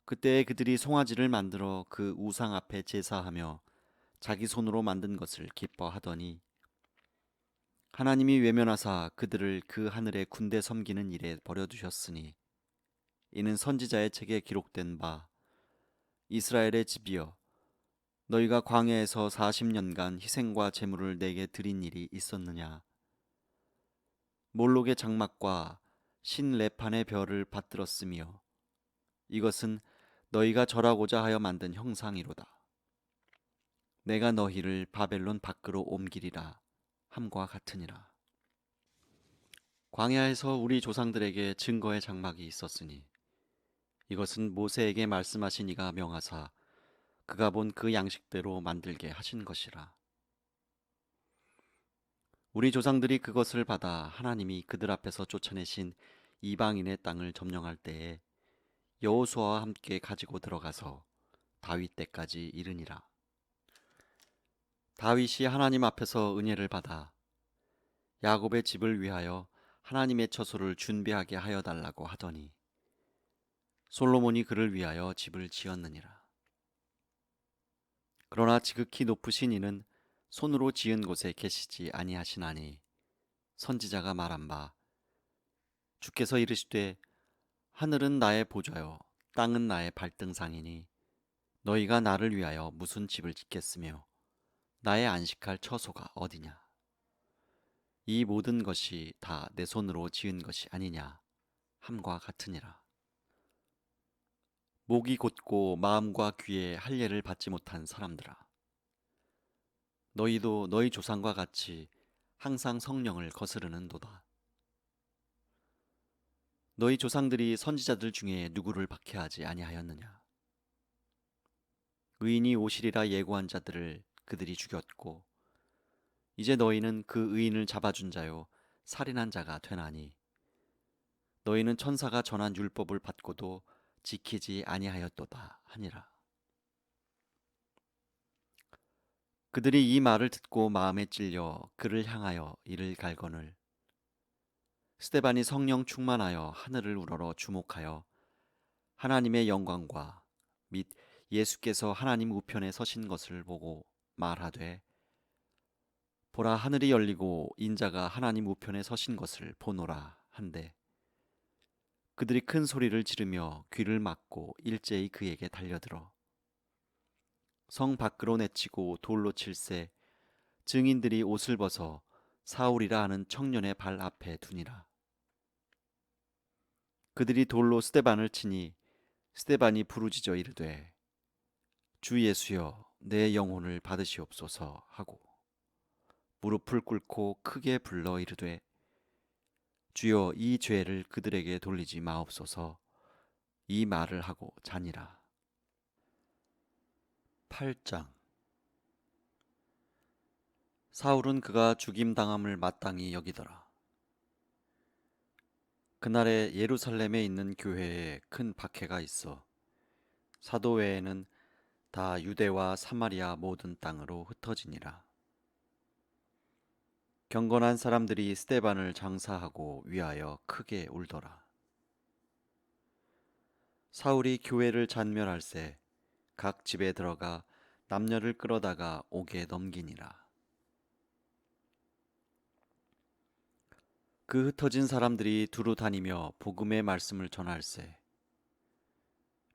그때에 그들이 송아지를 만들어 그 우상 앞에 제사하며 자기 손으로 만든 것을 기뻐하더니 하나님이 외면하사 그들을 그 하늘의 군대 섬기는 일에 버려두셨으니 이는 선지자의 책에 기록된 바 이스라엘의 집이여 너희가 광야에서 40년간 희생과 제물을 내게 드린 일이 있었느냐 몰록의 장막과 신레판의 별을 받들었으며 이것은 너희가 절하고자 하여 만든 형상이로다. 내가 너희를 바벨론 밖으로 옮기리라 함과 같으니라. 광야에서 우리 조상들에게 증거의 장막이 있었으니 이것은 모세에게 말씀하신 이가 명하사 그가 본 그 양식대로 만들게 하신 것이라. 우리 조상들이 그것을 받아 하나님이 그들 앞에서 쫓아내신 이방인의 땅을 점령할 때에 여호수아와 함께 가지고 들어가서 다윗 때까지 이르니라. 다윗이 하나님 앞에서 은혜를 받아 야곱의 집을 위하여 하나님의 처소를 준비하게 하여 달라고 하더니 솔로몬이 그를 위하여 집을 지었느니라. 그러나 지극히 높으신 이는 손으로 지은 곳에 계시지 아니하시나니 선지자가 말한 바 주께서 이르시되 하늘은 나의 보좌요 땅은 나의 발등상이니 너희가 나를 위하여 무슨 집을 짓겠으며 나의 안식할 처소가 어디냐. 이 모든 것이 다 내 손으로 지은 것이 아니냐 함과 같으니라. 목이 곧고 마음과 귀에 할례를 받지 못한 사람들아, 너희도 너희 조상과 같이 항상 성령을 거스르는도다. 너희 조상들이 선지자들 중에 누구를 박해하지 아니하였느냐. 의인이 오시리라 예고한 자들을 그들이 죽였고 이제 너희는 그 의인을 잡아준 자요 살인한 자가 되나니 너희는 천사가 전한 율법을 받고도 지키지 아니하였도다 하니라. 그들이 이 말을 듣고 마음에 찔려 그를 향하여 이를 갈거늘 스데반이 성령 충만하여 하늘을 우러러 주목하여 하나님의 영광과 및 예수께서 하나님 우편에 서신 것을 보고 말하되 보라 하늘이 열리고 인자가 하나님 우편에 서신 것을 보노라 한데 그들이 큰 소리를 지르며 귀를 막고 일제히 그에게 달려들어 성 밖으로 내치고 돌로 칠세 증인들이 옷을 벗어 사울이라 하는 청년의 발 앞에 두니라. 그들이 돌로 스데반을 치니 스데반이 부르짖어 이르되 주 예수여 내 영혼을 받으시옵소서 하고 무릎을 꿇고 크게 불러 이르되 주여 이 죄를 그들에게 돌리지 마옵소서. 이 말을 하고 자니라. 8장. 사울은 그가 죽임당함을 마땅히 여기더라. 그날에 예루살렘에 있는 교회에 큰 박해가 있어 사도 외에는 다 유대와 사마리아 모든 땅으로 흩어지니라. 경건한 사람들이 스데반을 장사하고 위하여 크게 울더라. 사울이 교회를 잔멸할세 각 집에 들어가 남녀를 끌어다가 옥에 넘기니라. 그 흩어진 사람들이 두루 다니며 복음의 말씀을 전할세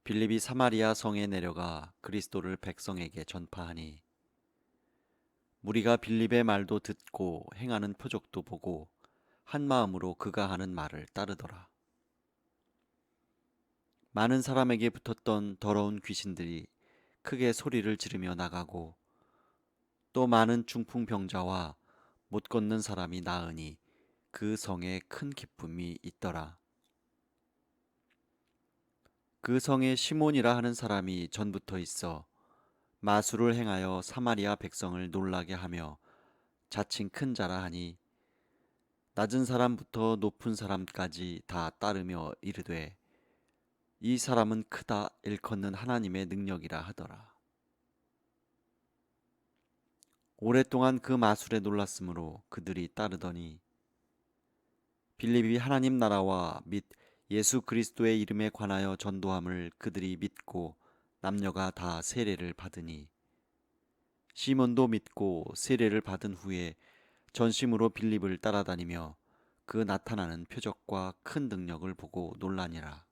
빌립이 사마리아 성에 내려가 그리스도를 백성에게 전파하니 무리가 빌립의 말도 듣고 행하는 표적도 보고 한 마음으로 그가 하는 말을 따르더라. 많은 사람에게 붙었던 더러운 귀신들이 크게 소리를 지르며 나가고 또 많은 중풍병자와 못 걷는 사람이 나으니 그 성에 큰 기쁨이 있더라. 그 성에 시몬이라 하는 사람이 전부터 있어 마술을 행하여 사마리아 백성을 놀라게 하며 자칭 큰 자라 하니 낮은 사람부터 높은 사람까지 다 따르며 이르되 이 사람은 크다 일컫는 하나님의 능력이라 하더라. 오랫동안 그 마술에 놀랐으므로 그들이 따르더니 빌립이 하나님 나라와 및 예수 그리스도의 이름에 관하여 전도함을 그들이 믿고 남녀가 다 세례를 받으니 시몬도 믿고 세례를 받은 후에 전심으로 빌립을 따라다니며 그 나타나는 표적과 큰 능력을 보고 놀라니라.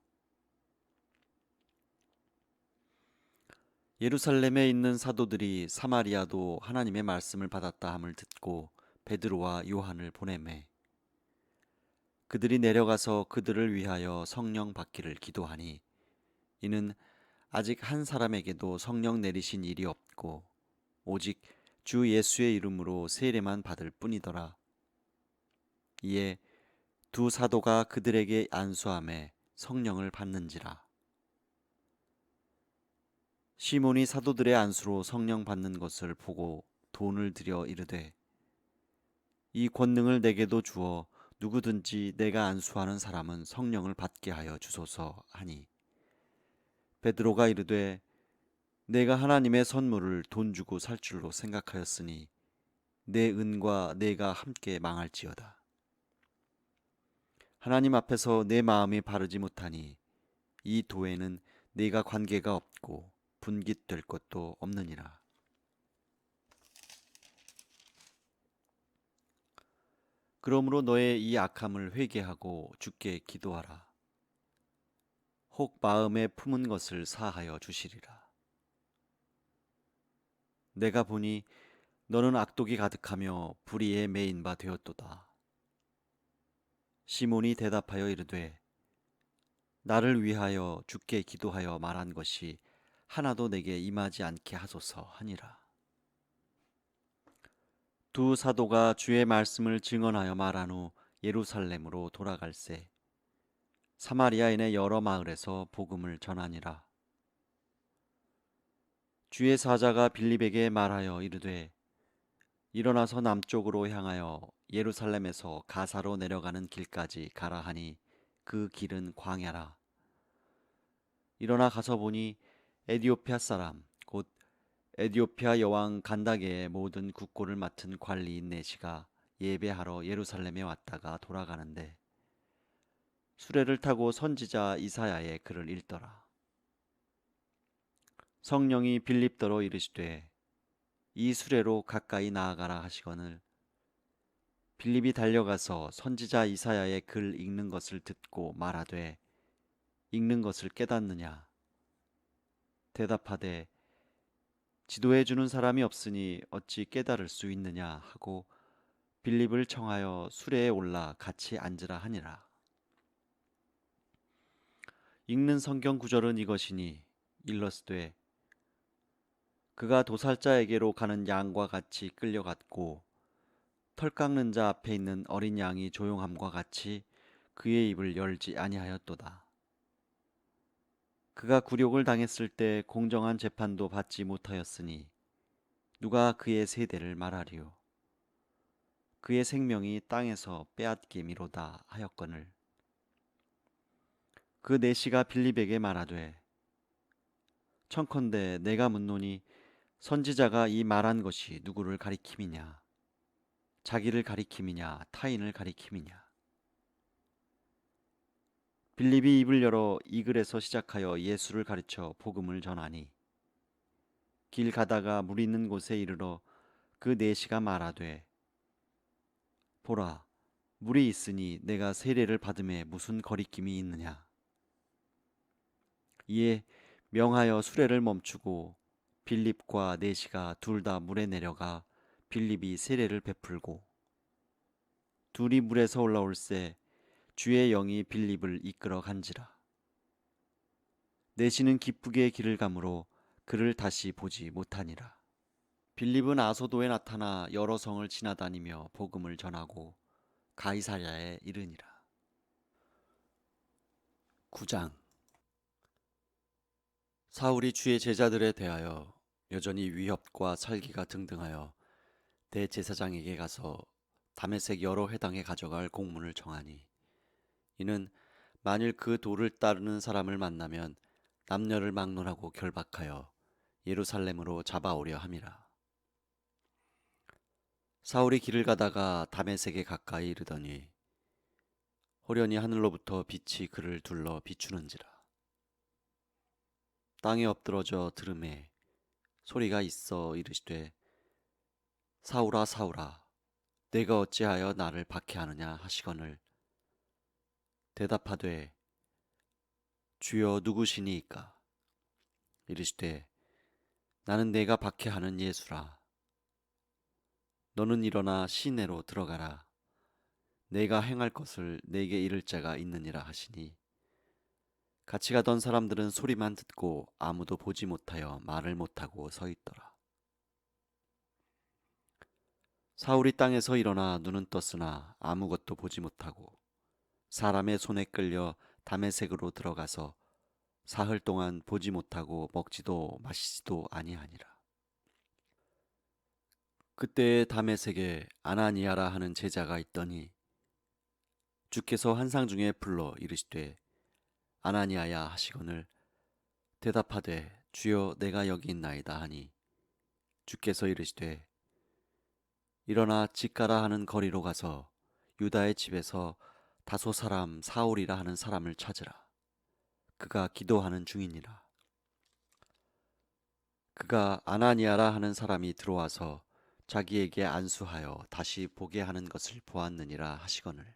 예루살렘에 있는 사도들이 사마리아도 하나님의 말씀을 받았다 함을 듣고 베드로와 요한을 보내매 그들이 내려가서 그들을 위하여 성령 받기를 기도하니 이는 아직 한 사람에게도 성령 내리신 일이 없고 오직 주 예수의 이름으로 세례만 받을 뿐이더라. 이에 두 사도가 그들에게 안수함에 성령을 받는지라. 시몬이 사도들의 안수로 성령 받는 것을 보고 돈을 들여 이르되 이 권능을 내게도 주어 누구든지 내가 안수하는 사람은 성령을 받게 하여 주소서 하니 베드로가 이르되 내가 하나님의 선물을 돈 주고 살 줄로 생각하였으니 내 은과 내가 함께 망할지어다. 하나님 앞에서 내 마음이 바르지 못하니 이 도에는 네가 관계가 없고 분깃될 것도 없느니라. 그러므로 너의 이 악함을 회개하고 주께 기도하라. 혹 마음에 품은 것을 사하여 주시리라. 내가 보니 너는 악독이 가득하며 불의에 매인 바 되었도다. 시몬이 대답하여 이르되 나를 위하여 주께 기도하여 말한 것이 하나도 내게 임하지 않게 하소서 하니라. 두 사도가 주의 말씀을 증언하여 말한 후 예루살렘으로 돌아갈새 사마리아인의 여러 마을에서 복음을 전하니라. 주의 사자가 빌립에게 말하여 이르되 일어나서 남쪽으로 향하여 예루살렘에서 가사로 내려가는 길까지 가라 하니 그 길은 광야라. 일어나 가서 보니 에디오피아 사람 곧 에디오피아 여왕 간다게의 모든 국고를 맡은 관리인 네시가 예배하러 예루살렘에 왔다가 돌아가는데 수레를 타고 선지자 이사야의 글을 읽더라. 성령이 빌립더러 이르시되 이 수레로 가까이 나아가라 하시거늘 빌립이 달려가서 선지자 이사야의 글 읽는 것을 듣고 말하되 읽는 것을 깨닫느냐 대답하되 지도해 주는 사람이 없으니 어찌 깨달을 수 있느냐 하고 빌립을 청하여 수레에 올라 같이 앉으라 하니라. 읽는 성경 구절은 이것이니 일러스되 그가 도살자에게로 가는 양과 같이 끌려갔고 털 깎는 자 앞에 있는 어린 양이 조용함과 같이 그의 입을 열지 아니하였도다. 그가 굴욕을 당했을 때 공정한 재판도 받지 못하였으니 누가 그의 세대를 말하리요. 그의 생명이 땅에서 빼앗김이로다 하였거늘 그 내시가 빌립에게 말하되 청컨대 내가 묻노니 선지자가 이 말한 것이 누구를 가리킴이냐 자기를 가리킴이냐 타인을 가리킴이냐 빌립이 입을 열어 이 글에서 시작하여 예수를 가르쳐 복음을 전하니 길 가다가 물 있는 곳에 이르러 그 내시가 말하되 보라 물이 있으니 내가 세례를 받음에 무슨 거리낌이 있느냐 이에 명하여 수레를 멈추고 빌립과 내시가 둘 다 물에 내려가 빌립이 세례를 베풀고 둘이 물에서 올라올새 주의 영이 빌립을 이끌어 간지라. 내시는 기쁘게 길을 가므로 그를 다시 보지 못하니라. 빌립은 아소도에 나타나 여러 성을 지나다니며 복음을 전하고 가이사랴에 이르니라. 9장 사울이 주의 제자들에 대하여 여전히 위협과 살기가 등등하여 대제사장에게 가서 다메섹 여러 회당에 가져갈 공문을 청하니 이는 만일 그 도를 따르는 사람을 만나면 남녀를 막론하고 결박하여 예루살렘으로 잡아오려 함이라. 사울이 길을 가다가 다메섹에 가까이 이르더니 호련히 하늘로부터 빛이 그를 둘러 비추는지라. 땅에 엎드러져 들음에 소리가 있어 이르시되 사울아 사울아 내가 어찌하여 나를 박해하느냐 하시거늘 대답하되 주여 누구시니이까 이르시되 나는 내가 박해하는 예수라. 너는 일어나 시내로 들어가라. 내가 행할 것을 내게 이를 자가 있느니라 하시니 같이 가던 사람들은 소리만 듣고 아무도 보지 못하여 말을 못하고 서 있더라. 사울이 땅에서 일어나 눈은 떴으나 아무것도 보지 못하고 사람의 손에 끌려 다메섹으로 들어가서 사흘 동안 보지 못하고 먹지도 마시지도 아니하니라. 그때에 다메섹에 아나니아라 하는 제자가 있더니 주께서 환상 중에 불러 이르시되 아나니아야 하시거늘 대답하되 주여 내가 여기 있나이다 하니 주께서 이르시되 일어나 직가라 하는 거리로 가서 유다의 집에서 다소 사람 사울이라 하는 사람을 찾으라. 그가 기도하는 중이니라. 그가 아나니아라 하는 사람이 들어와서 자기에게 안수하여 다시 보게 하는 것을 보았느니라 하시거늘.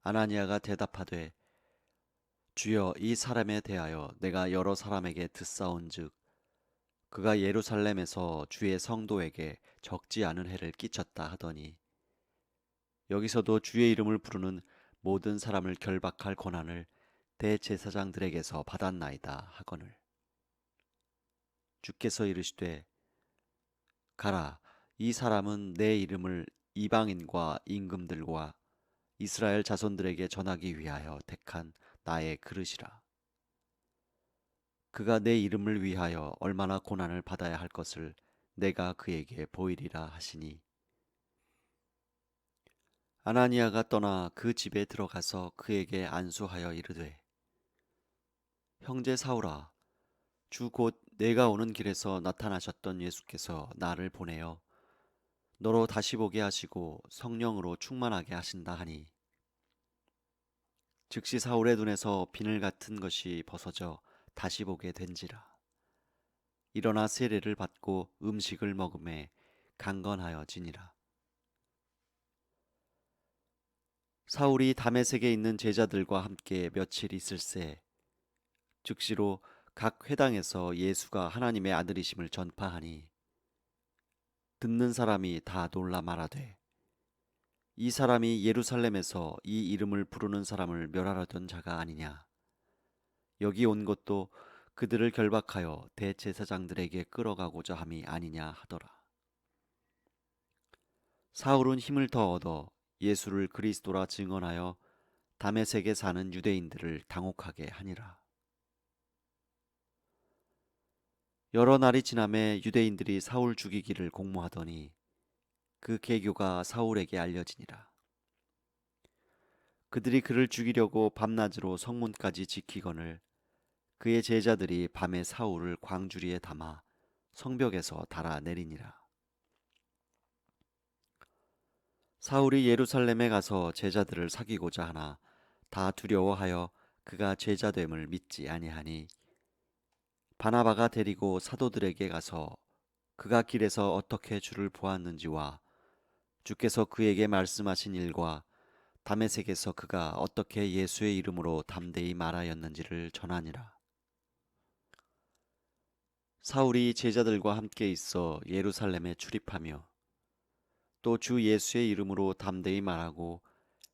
아나니아가 대답하되 주여, 이 사람에 대하여 내가 여러 사람에게 듣사온즉 그가 예루살렘에서 주의 성도에게 적지 않은 해를 끼쳤다 하더니 여기서도 주의 이름을 부르는 모든 사람을 결박할 권한을 대제사장들에게서 받았나이다 하거늘. 주께서 이르시되 가라, 이 사람은 내 이름을 이방인과 임금들과 이스라엘 자손들에게 전하기 위하여 택한 나의 그릇이라. 그가 내 이름을 위하여 얼마나 고난을 받아야 할 것을 내가 그에게 보이리라 하시니, 아나니아가 떠나 그 집에 들어가서 그에게 안수하여 이르되 형제 사울아, 주 곧 내가 오는 길에서 나타나셨던 예수께서 나를 보내어 너로 다시 보게 하시고 성령으로 충만하게 하신다 하니, 즉시 사울의 눈에서 비늘 같은 것이 벗어져 다시 보게 된지라. 일어나 세례를 받고 음식을 먹음에 강건하여지니라. 사울이 다메섹에 있는 제자들과 함께 며칠 있을새 즉시로 각 회당에서 예수가 하나님의 아들이심을 전파하니 듣는 사람이 다 놀라 말하되 이 사람이 예루살렘에서 이 이름을 부르는 사람을 멸하려던 자가 아니냐. 여기 온 것도 그들을 결박하여 대제사장들에게 끌어가고자 함이 아니냐 하더라. 사울은 힘을 더 얻어 예수를 그리스도라 증언하여 다메섹에 사는 유대인들을 당혹하게 하니라. 여러 날이 지남에 유대인들이 사울 죽이기를 공모하더니 그 계교가 사울에게 알려지니라. 그들이 그를 죽이려고 밤낮으로 성문까지 지키거늘 그의 제자들이 밤에 사울을 광주리에 담아 성벽에서 달아내리니라. 사울이 예루살렘에 가서 제자들을 사귀고자 하나 다 두려워하여 그가 제자됨을 믿지 아니하니 바나바가 데리고 사도들에게 가서 그가 길에서 어떻게 주를 보았는지와 주께서 그에게 말씀하신 일과 다메섹에서 그가 어떻게 예수의 이름으로 담대히 말하였는지를 전하니라. 사울이 제자들과 함께 있어 예루살렘에 출입하며 또 주 예수의 이름으로 담대히 말하고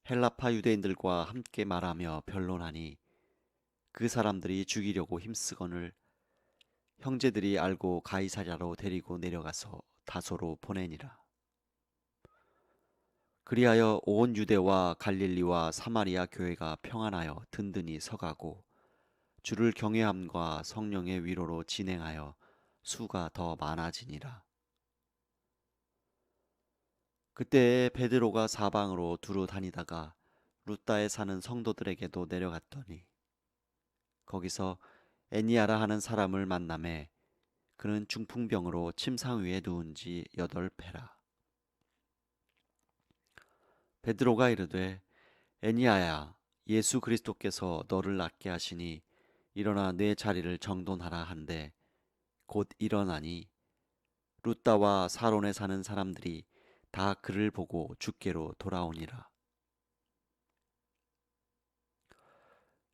헬라파 유대인들과 함께 말하며 변론하니 그 사람들이 죽이려고 힘쓰거늘 형제들이 알고 가이사랴로 데리고 내려가서 다소로 보내니라. 그리하여 온 유대와 갈릴리와 사마리아 교회가 평안하여 든든히 서가고 주를 경외함과 성령의 위로로 진행하여 수가 더 많아지니라. 그때에 베드로가 사방으로 두루 다니다가 루따에 사는 성도들에게도 내려갔더니 거기서 애니아라 하는 사람을 만나매 그는 중풍병으로 침상 위에 누운 지 8패라. 베드로가 이르되 애니아야, 예수 그리스도께서 너를 낫게 하시니 일어나 내 자리를 정돈하라 한데 곧 일어나니 루따와 사론에 사는 사람들이 다 그를 보고 주께로 돌아오니라.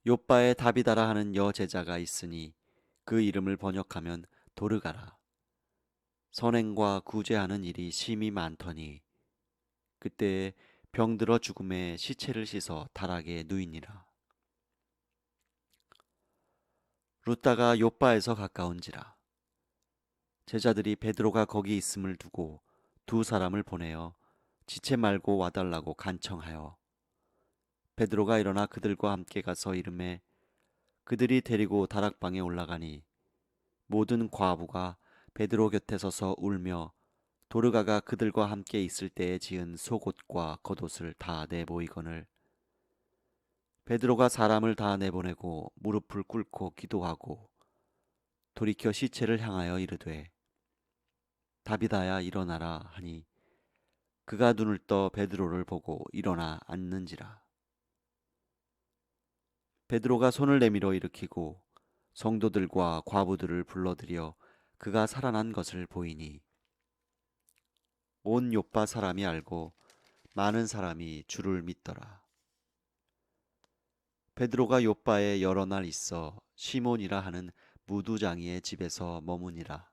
요빠에 다비다라 하는 여제자가 있으니 그 이름을 번역하면 도르가라. 선행과 구제하는 일이 심히 많더니 그때에 병들어 죽음에 시체를 씻어 다락에 누이니라. 루따가 요빠에서 가까운지라. 제자들이 베드로가 거기 있음을 두고 두 사람을 보내어 지체 말고 와달라고 간청하여 베드로가 일어나 그들과 함께 가서 이름에 그들이 데리고 다락방에 올라가니 모든 과부가 베드로 곁에 서서 울며 도르가가 그들과 함께 있을 때에 지은 속옷과 겉옷을 다 내보이거늘 베드로가 사람을 다 내보내고 무릎을 꿇고 기도하고 돌이켜 시체를 향하여 이르되 다비다야 일어나라 하니 그가 눈을 떠 베드로를 보고 일어나 앉는지라. 베드로가 손을 내밀어 일으키고 성도들과 과부들을 불러들여 그가 살아난 것을 보이니 온 요빠 사람이 알고 많은 사람이 주를 믿더라. 베드로가 요빠에 여러 날 있어 시몬이라 하는 무두장이의 집에서 머무니라.